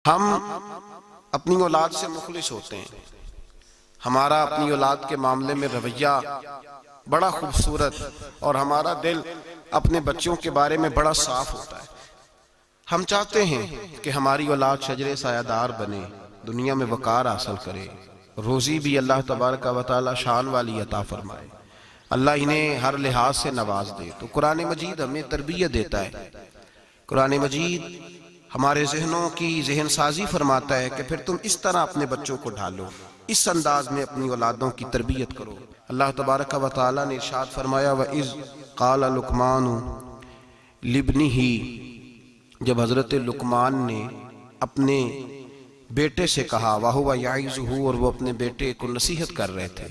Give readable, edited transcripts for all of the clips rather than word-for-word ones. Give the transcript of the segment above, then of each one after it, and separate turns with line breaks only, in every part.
ہم اپنی اولاد سے مخلص ہوتے ہیں، ہمارا اپنی اولاد کے معاملے میں رویہ بڑا خوبصورت، اور ہمارا دل اپنے بچوں کے بارے میں بڑا صاف ہوتا ہے۔ ہم چاہتے ہیں کہ ہماری اولاد شجر سایہ دار بنے، دنیا میں وقار حاصل کرے، روزی بھی اللہ تبارک و تعالی شان والی عطا فرمائے، اللہ انہیں ہر لحاظ سے نواز دے۔ تو قرآن مجید ہمیں تربیت دیتا ہے، قرآن مجید ہمارے ذہنوں کی ذہن سازی فرماتا ہے کہ پھر تم اس طرح اپنے بچوں کو ڈھالو، اس انداز میں اپنی اولادوں کی تربیت کرو۔ اللہ تبارک و تعالی نے ارشاد فرمایا وَإِذْ قَالَ لُقْمَانُ لِابْنِهِ، جب حضرت لقمان نے اپنے بیٹے سے کہا وَهُوَ يَعِظُهُ، اور وہ اپنے بیٹے کو نصیحت کر رہے تھے،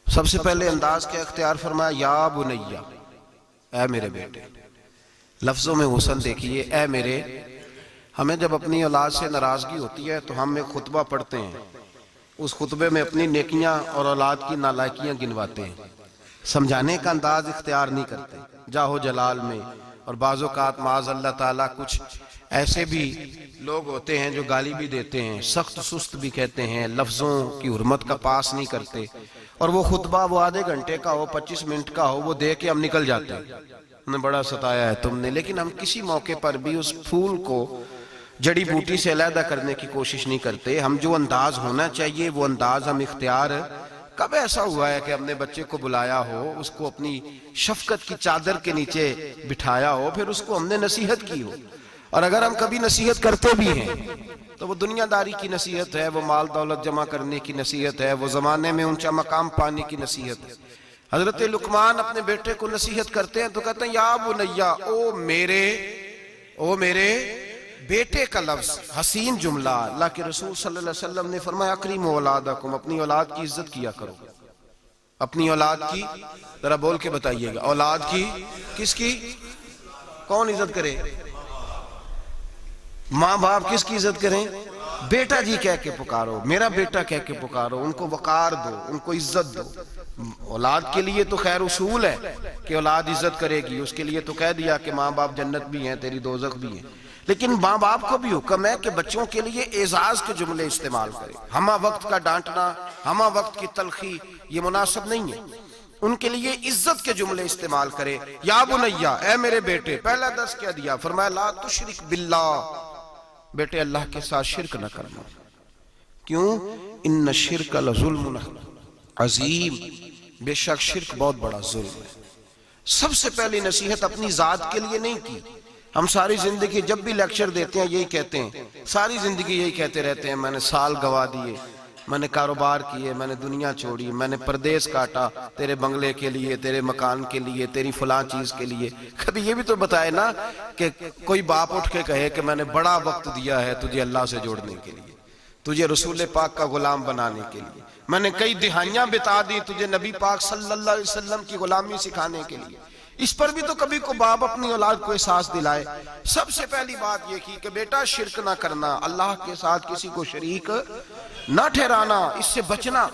سب سے پہلے انداز کیا اختیار فرمایا، یا بنیا، اے میرے بیٹے۔ لفظوں میں حسن دیکھیے، اے میرے۔ ہمیں جب اپنی اولاد سے ناراضگی ہوتی ہے تو ہم ایک خطبہ پڑھتے ہیں، اس خطبے میں اپنی نیکیاں اور اولاد کی نالائکیاں گنواتے ہیں، سمجھانے کا انداز اختیار نہیں کرتے جاہو جلال میں۔ اور بعض اوقات معاذ اللہ تعالیٰ کچھ ایسے بھی لوگ ہوتے ہیں جو گالی بھی دیتے ہیں، سخت سست بھی کہتے ہیں، لفظوں کی حرمت کا پاس نہیں کرتے، اور وہ خطبہ وہ آدھے گھنٹے کا ہو، 25 منٹ کا ہو، وہ دے کے ہم نکل جاتے ہیں، ہم نے بڑا ستایا ہے تم نے۔ لیکن ہم کسی موقع پر بھی اس پھول کو جڑی بوٹی سے علیحدہ کرنے کی کوشش نہیں کرتے۔ ہم جو انداز ہونا چاہیے وہ انداز ہم اختیار۔ کب ایسا ہوا ہے کہ ہم نے بچے کو بلایا ہو، اس کو اپنی شفقت کی چادر کے نیچے بٹھایا ہو، پھر اس کو ہم نے نصیحت کی ہو؟ اور اگر ہم کبھی نصیحت کرتے بھی ہیں تو وہ دنیا داری کی نصیحت ہے، وہ مال دولت جمع کرنے کی نصیحت ہے، وہ زمانے میں اونچا مقام پانے کی نصیحت ہے۔ حضرت لقمان اپنے بیٹے کو نصیحت کرتے ہیں تو کہتے ہیں یا بنیا، او میرے بیٹے کا لفظ حسین جملہ۔ اللہ کے رسول صلی اللہ علیہ وسلم نے فرمایا اکریموا اولادکم، اپنی اولاد کی عزت کیا کرو۔ اپنی اولاد کی، ذرا بول کے بتائیے گا، اولاد کی، کس کی؟ کون عزت کرے؟ ماں باپ کس کی عزت کریں؟ بیٹا جی کہہ کے پکارو، میرا بیٹا کہہ کے پکارو، ان کو وقار دو، ان کو عزت دو۔ اولاد کے لیے تو خیر اصول ہے کہ اولاد عزت کرے گی، اس کے لیے تو کہہ دیا کہ ماں باپ جنت بھی ہیں، تیری دوزخ بھی ہیں، لیکن ماں باپ کو بھی حکم ہے کہ بچوں کے لیے اعزاز کے جملے استعمال کرے۔ ہمہ وقت کا ڈانٹنا، ہمہ وقت کی تلخی یہ مناسب نہیں ہے، ان کے لیے عزت کے جملے استعمال کرے۔ یا بنیا، اے میرے بیٹے، پہلا درس کیا دیا؟ فرمایا لا تشرک باللہ، بیٹے اللہ کے ساتھ شرک نہ کرنا۔ کیوں؟ ان الشرک لظلم عظیم، بے شک شرک بہت بڑا ظلم ہے۔ سب سے پہلی نصیحت اپنی ذات کے لیے نہیں کی۔ ہم ساری زندگی جب بھی لیکچر دیتے ہیں یہی کہتے ہیں، ساری زندگی یہی کہتے رہتے ہیں، میں نے سال گوا دیے، میں نے کاروبار کیے، میں نے دنیا چھوڑی، میں نے پردیس کاٹا تیرے بنگلے کے لیے، تیرے مکان کے لیے، تیری فلاں چیز کے لیے۔ کبھی یہ بھی تو بتائے نا کہ کوئی باپ اٹھ کے کہے کہ میں نے بڑا وقت دیا ہے تجھے اللہ سے جوڑنے کے لیے، تجھے رسول پاک کا غلام بنانے کے لیے، میں نے کئی دہائیاں بتا دی تجھے نبی پاک صلی اللہ علیہ وسلم کی غلامی سکھانے کے لیے۔ اس پر بھی تو کبھی کو باپ اپنی اولاد کو احساس دلائے۔ سب سے پہلی بات یہ کی کہ بیٹا شرک نہ کرنا، اللہ کے ساتھ کسی کو شریک نہ ٹھہرانا، اس سے بچنا۔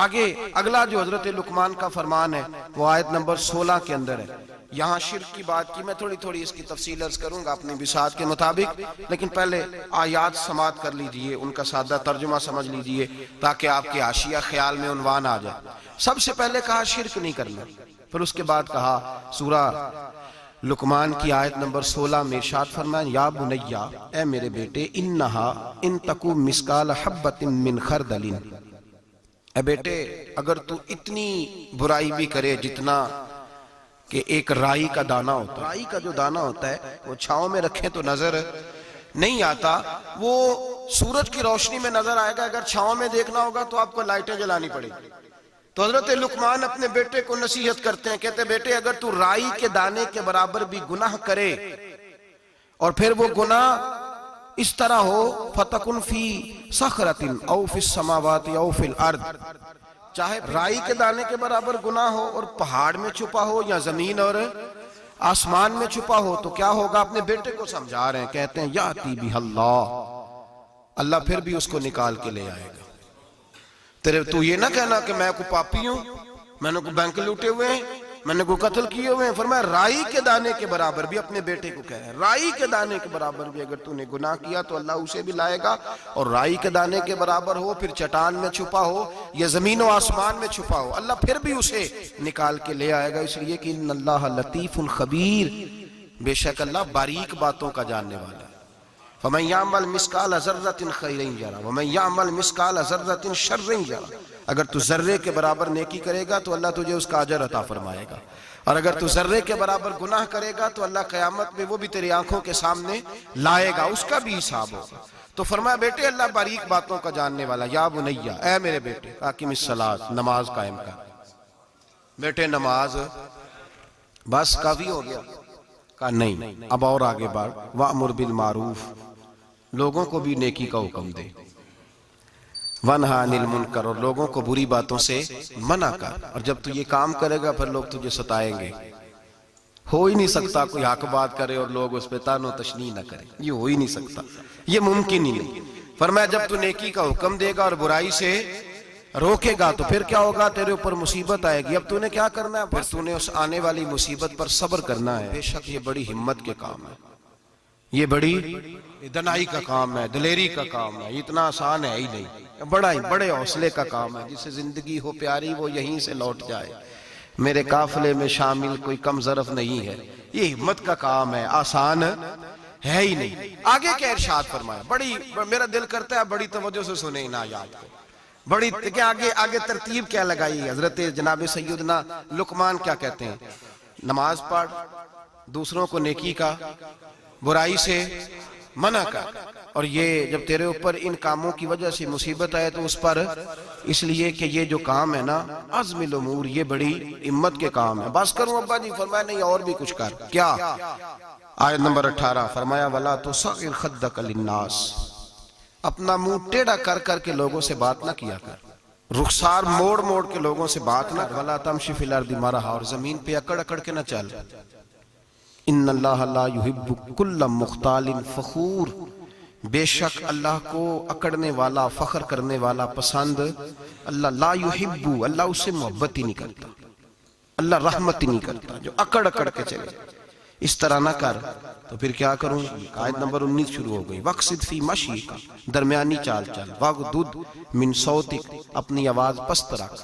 آگے اگلا جو حضرت لقمان کا فرمان ہے وہ آیت نمبر 16 کے اندر ہے۔ یہاں شرک کی بات کی، میں تھوڑی اس کی تفصیل عرض کروں گا اپنی بساط کے مطابق، لیکن پہلے آیات سماعت کر لیجئے، ان کا سادہ ترجمہ سمجھ لیجئے تاکہ آپ کے حاشیہ خیال میں عنوان آ جائے۔ سب سے پہلے کہا شرک نہیں کرنا، پھر اس کے بعد کہا سورہ لقمان کی آیت نمبر 16 میں ارشاد فرمایا یا بنیا، اے میرے بیٹے، انہا ان تکو مسکال حبت من خردل، اے بیٹے اگر تو اتنی برائی بھی کرے جتنا کہ ایک رائی کا دانہ ہوتا ہے، رائی کا جو دانہ ہوتا ہے وہ چھاؤں میں رکھیں تو نظر نہیں آتا، وہ سورج کی روشنی میں نظر آئے گا، اگر چھاؤں میں دیکھنا ہوگا تو آپ کو لائٹیں جلانی پڑے گی۔ تو حضرت لقمان اپنے بیٹے کو نصیحت کرتے ہیں، کہتے بیٹے اگر تو رائی کے دانے کے برابر بھی گناہ کرے اور پھر وہ گناہ اس طرح ہو فَتَكُنْ فِي صَخْرَةٍ أَوْ فِي السَّمَاوَاتِ أَوْ فِي الْأَرْضِ، چاہے رائی کے دانے کے برابر گناہ ہو اور پہاڑ میں چھپا ہو یا زمین اور آسمان میں چھپا ہو، تو کیا ہوگا؟ اپنے بیٹے کو سمجھا رہے ہیں، کہتے ہیں یاتی بِهَا اللہ، اللہ پھر بھی اس کو نکال کے لے آئے گا۔ تو یہ نہ کہنا کہ میں کوئی پاپی ہوں، میں نے کوئی بینک لوٹے ہوئے ہیں، میں نے کوئی قتل کیے ہوئے ہیں؟ فرمایا رائی کے دانے کے برابر بھی، اپنے بیٹے کو کہہ ہے رائی کے دانے کے برابر بھی اگر تو نے گناہ کیا تو اللہ اسے بھی لائے گا، اور رائی کے دانے کے برابر ہو پھر چٹان میں چھپا ہو یا زمین و آسمان میں چھپا ہو، اللہ پھر بھی اسے نکال کے لے آئے گا، اس لیے کہ ان اللہ لطیف خبیر، بے شک اللہ باریک باتوں کا جاننے والا ہے۔ فَمَنْ يَعْمَلْ مِثْقَالَ ذَرَّةٍ خَيْرًا يَرَهُ وَمَنْ يَعْمَلْ مِثْقَالَ ذَرَّةٍ شَرًّا يَرَهُ، اگر تو ذرے کے برابر نیکی کرے گا تو اللہ تجھے اس کا اجر عطا فرمائے گا، اور اگر تو ذرے کے برابر گناہ کرے گا تو اللہ قیامت میں وہ بھی تیری آنکھوں کے سامنے لائے گا، اس کا بھی حساب ہوگا۔ تو فرمایا بیٹے اللہ باریک باتوں کا جاننے والا، یا بنیا، اے میرے بیٹے، اقم الصلاۃ، نماز قائم کر۔ بیٹے نماز بس کافی ہو گیا؟ کہا نہیں، اب اور آگے بڑھ، وَأْمُرْ بِالْمَعْرُوفِ، لوگوں کو بھی نیکی کا حکم دے، وَنْهَ عَنِ الْمُنْكَرِ، اور لوگوں کو بری باتوں سے منع کر، اور جب تو یہ کام کرے گا پھر لوگ تجھے ستائیں گے۔ ہو ہی نہیں سکتا کوئی حق بات کرے اور لوگ اس پہ طعن و تشنیع نہ کرے، یہ ہو ہی نہیں سکتا، یہ ممکن ہی نہیں۔ فرمایا جب تو نیکی کا حکم دے گا اور برائی سے روکے گا تو پھر کیا ہوگا؟ تیرے اوپر مصیبت آئے گی، اب تو نے کیا کرنا ہے؟ پھر تو نے اس آنے والی مصیبت پر صبر کرنا ہے۔ بے شک یہ بڑی ہمت کے کام ہے، یہ بڑی دنائی کا کام ہے، دلیری کا کام ہے، اتنا آسان ہے ہی نہیں، بڑے حوصلے کا کام ہے۔ جسے زندگی ہو پیاری وہ یہیں سے لوٹ جائے، میرے قافلے میں شامل کوئی کم ظرف نہیں ہے، یہ ہمت کا کام ہے، آسان ہے ہی نہیں۔ آگے کیا ارشاد فرمایا، بڑی میرا دل کرتا ہے بڑی توجہ سے سنیں ان آیات کو، بڑی کہ آگے ترتیب کیا لگائی ہے۔ حضرت جناب سیدنا لقمان کیا کہتے ہیں؟ نماز پڑھ، دوسروں کو نیکی کا برائی سے منع کر، اور یہ جب تیرے اوپر ان کاموں کی وجہ سے مصیبت آئے تو اس پر اس لیے کہ یہ جو کام ہے نا عزم الامور، یہ بڑی ہمت کے کام ہے۔ بس کروں ابا جی؟ فرمایا نہیں اور بھی کچھ کر۔ کیا؟ آیت نمبر 18 فرمایا وَلَا تُصَغِّرْ خَدَّكَ لِلنَّاسِ، اپنا منہ ٹیڑھا کر کر کے لوگوں سے بات نہ کیا کر، رخسار موڑ موڑ کے لوگوں سے بات نہ کر، وَلَا تَمْشِ فِي الْأَرْضِ مَرَحًا، اور زمین پہ اکڑ اکڑ کے نہ چل، ان اللہ لا یحب کل مختال فخور، بے شک اللہ کو اکڑنے والا فخر کرنے والا پسند اللہ لا یحب، اللہ اس سے محبت ہی نہیں کرتا، اللہ رحمت ہی نہیں کرتا جو اکڑ اکڑ کے چلے۔ اس طرح نہ کر تو پھر کیا کروں؟ آیت نمبر 19 شروع ہو گئی، وَقْصِدْ فِي مَشْيِكَ، درمیانی چال چل، وَغْضُضْ مِنْ صَوْتِكَ، اپنی آواز پست رکھ،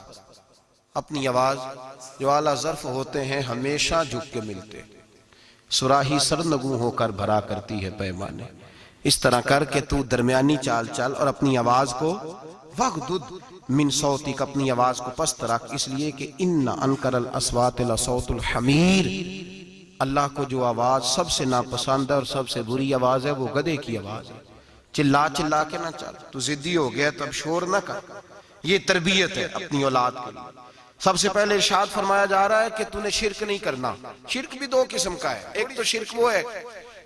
اپنی آواز جو اعلیٰ ظرف ہوتے ہیں ہمیشہ جھک کے ملتے، سراہی سرنگوں ہو کر بھرا کرتی ہے پیمانے، اس طرح کر کے تو درمیانی چال چل اور اپنی آواز کو وَغْضُضْ مِنْ صَوْتِكَ، اپنی آواز کو پست رکھ، اس لیے کہ اِنَّ أَنْكَرَ الْأَصْوَاتِ لَصَوْتُ الْحَمِيرِ، اللہ کو جو آواز سب سے ناپسند ہے اور سب سے بری آواز ہے وہ گدھے کی آواز ہے۔ چلا چلا کے نہ چل، تو ضدی ہو گیا تب شور نہ کر، یہ تربیت ہے اپنی اولاد کے لیے۔ سب سے پہلے ارشاد فرمایا جا رہا ہے کہ تو نے شرک نہیں کرنا۔ شرک بھی دو قسم کا ہے، ایک تو شرک وہ ہے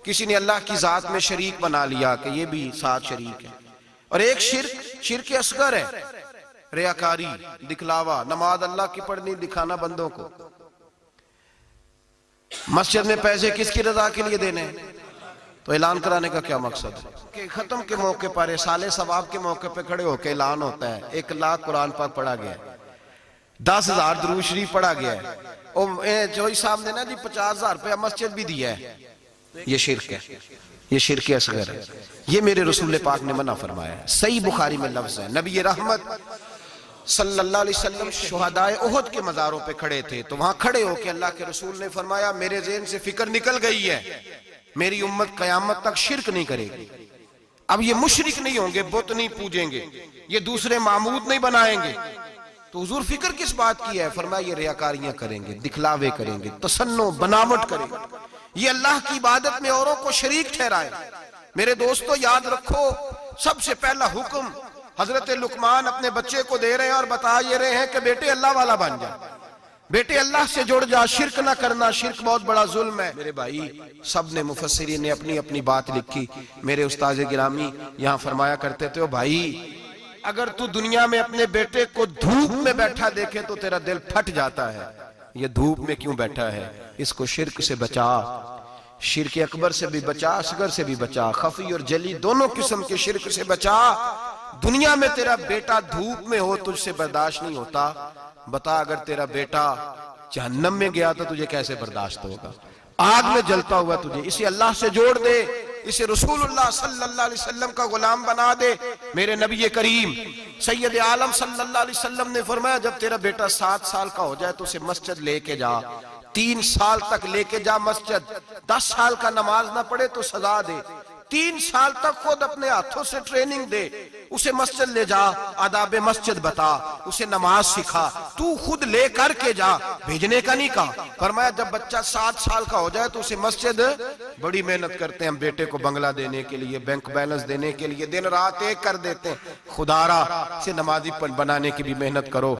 کسی نے اللہ کی ذات میں شریک بنا لیا کہ یہ بھی ساتھ شریک ہے، اور ایک شرک اصغر ہے، ریاکاری، دکھلاوا، نماز اللہ کی پڑھنی، دکھانا بندوں کو۔ مسجد میں پیسے کس کی رضا کے لیے دینے ہیں؟ تو اعلان کرانے کا کیا مقصد ہے کہ ختم کے موقع پر سال ثواب کے موقع پہ کھڑے ہو کے اعلان ہوتا ہے 1 لاکھ قرآن پاک پڑھا گیا ہے، 10,000 درود شریف پڑھا گیا ہے، اور جوئی صاحب نے نا جی 50,000 روپیہ مسجد بھی دیا ہے، یہ شرک ہے، یہ شرک اصغر ہے، یہ میرے رسول پاک نے منع فرمایا ہے۔ صحیح بخاری میں لفظ ہے، نبی رحمت صلی اللہ علیہ وسلم شہدائے احد کے مزاروں پہ کھڑے تھے، تو وہاں کھڑے ہو کے اللہ کے رسول نے فرمایا میرے ذہن سے فکر نکل گئی ہے، میری امت قیامت تک شرک نہیں کرے گی، اب یہ مشرک نہیں ہوں گے، بت نہیں پوجیں گے، یہ دوسرے معبود نہیں بنائیں گے، تو حضور فکر کس بات کی ہے؟ فرمایا یہ ریاکاریاں کریں گے، دکھلاوے کریں گے، تصنع بناوٹ کریں گے، یہ اللہ کی عبادت میں اوروں کو شریک ٹھہرائیں۔ میرے دوستو یاد رکھو، سب سے پہلا حکم حضرت لقمان اپنے بچے کو دے رہے ہیں اور بتا یہ رہے ہیں کہ بیٹے اللہ والا بن جا، بیٹے اللہ سے جڑ جا، شرک نہ کرنا، شرک بہت بڑا ظلم ہے۔ میرے بھائی سب نے مفسرین نے اپنی اپنی بات لکھی، میرے استاذ گرامی یہاں فرمایا کرتے تھے، بھائی اگر تو دنیا میں اپنے بیٹے کو دھوپ میں بیٹھا دیکھے تو تیرا دل پھٹ جاتا ہے، یہ دھوپ میں کیوں بیٹھا ہے؟ اس کو شرک سے بچا، شرک اکبر سے بھی بچا، اصغر سے بھی بچا، خفی اور جلی دونوں قسم کے شرک سے بچا۔ دنیا میں تیرا بیٹا دھوپ میں ہو تجھ سے برداشت نہیں ہوتا، بتا اگر تیرا بیٹا جہنم میں گیا تو تجھے کیسے برداشت ہوگا؟ آگ میں جلتا ہوا تجھے، اسے اللہ سے جوڑ دے، اسے رسول اللہ صلی اللہ علیہ وسلم کا غلام بنا دے۔ میرے نبی کریم سید عالم صلی اللہ علیہ وسلم نے فرمایا جب تیرا بیٹا 7 سال کا ہو جائے تو اسے مسجد لے کے جا، 3 سال تک لے کے جا مسجد، 10 سال کا نماز نہ پڑھے تو سزا دے، 3 سال تک خود اپنے ہاتھوں سے ٹریننگ دے، اسے مسجد لے جا، آداب مسجد بتا، اسے نماز سکھا، تو خود لے کر کے جا، بھیجنے کا نہیں کہا۔ فرمایا جب بچہ 7 سال کا ہو جائے تو اسے مسجد، بڑی محنت کرتے ہیں ہم بیٹے کو بنگلہ دینے کے لیے، بینک بیلنس دینے کے لیے، دن رات ایک کر دیتے ہیں، خدا را اسے نمازی بنانے کی بھی محنت کرو۔